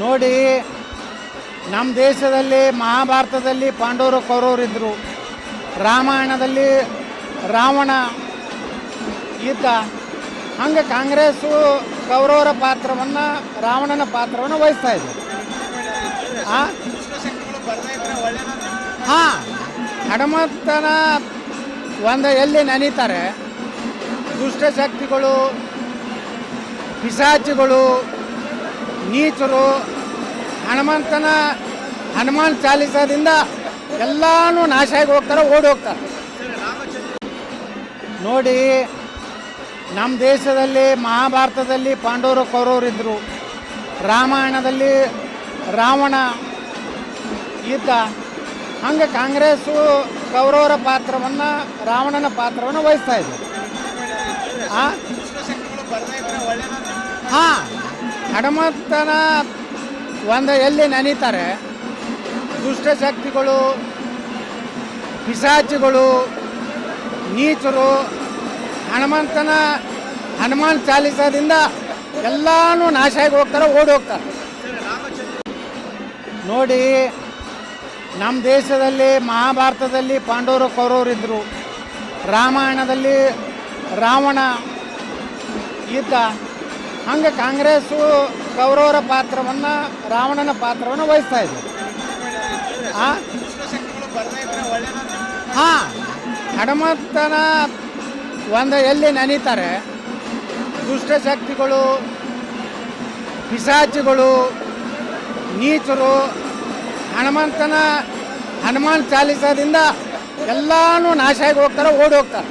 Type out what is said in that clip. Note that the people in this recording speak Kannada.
ನೋಡಿ, ನಮ್ಮ ದೇಶದಲ್ಲಿ ಮಹಾಭಾರತದಲ್ಲಿ ಪಾಂಡವರು ಕೌರವರಿದ್ದರು. ರಾಮಾಯಣದಲ್ಲಿ ರಾವಣ ಇದ್ದ. ಹಂಗೆ ಕಾಂಗ್ರೆಸ್ಸು ಕೌರವರ ಪಾತ್ರವನ್ನು, ರಾವಣನ ಪಾತ್ರವನ್ನು ವಹಿಸ್ತಾ ಇದೆ. ಹಾಂ, ಹನುಮಂತನ ಎಲ್ಲಿ ನೆನೀತಾರೆ ದುಷ್ಟಶಕ್ತಿಗಳು, ಪಿಶಾಚಿಗಳು, ನೀಚರು ಹನುಮಾನ್ ಚಾಲಿಸದಿಂದ ಎಲ್ಲಾನು ನಾಶ ಆಗಿ ಹೋಗ್ತಾರೆ, ಓಡಿ ಹೋಗ್ತಾರೆ. ನೋಡಿ, ನಮ್ಮ ದೇಶದಲ್ಲಿ ಮಹಾಭಾರತದಲ್ಲಿ ಪಾಂಡವರು ಕೌರವರಿದ್ದರು. ರಾಮಾಯಣದಲ್ಲಿ ರಾವಣ ಇದ್ದ. ಹಂಗೆ ಕಾಂಗ್ರೆಸ್ಸು ಕೌರವರ ಪಾತ್ರವನ್ನು, ರಾವಣನ ಪಾತ್ರವನ್ನು ವಹಿಸ್ತಾ ಇದೆ. ಹಾಂ, ಹನುಮಂತನ ಎಲ್ಲಿ ನೆನೀತಾರೆ ದುಷ್ಟಶಕ್ತಿಗಳು, ಪಿಶಾಚಿಗಳು, ನೀಚರು ಹನುಮಾನ್ ಚಾಲಿಸದಿಂದ ಎಲ್ಲಾನು ನಾಶ ಆಗಿ ಹೋಗ್ತಾರೆ, ಓಡಿ ಹೋಗ್ತಾರೆ. ನೋಡಿ, ನಮ್ಮ ದೇಶದಲ್ಲಿ ಮಹಾಭಾರತದಲ್ಲಿ ಪಾಂಡವರು ಕೌರವರಿದ್ದರು. ರಾಮಾಯಣದಲ್ಲಿ ರಾವಣ ಇದ್ದ. ಹಂಗೆ ಕಾಂಗ್ರೆಸ್ಸು ಕೌರವರ ಪಾತ್ರವನ್ನು, ರಾವಣನ ಪಾತ್ರವನ್ನು ವಹಿಸ್ತಾ ಇದೆ. ಹಾಂ, ಹನುಮಂತನ ಎಲ್ಲಿ ನೆನೀತಾರೆ ದುಷ್ಟಶಕ್ತಿಗಳು, ಪಿಶಾಚಿಗಳು, ನೀಚರು ಹನುಮಾನ್ ಚಾಲಿಸದಿಂದ ಎಲ್ಲಾನು ನಾಶ ಆಗಿ ಹೋಗ್ತಾರೆ, ಓಡಿ ಹೋಗ್ತಾರೆ.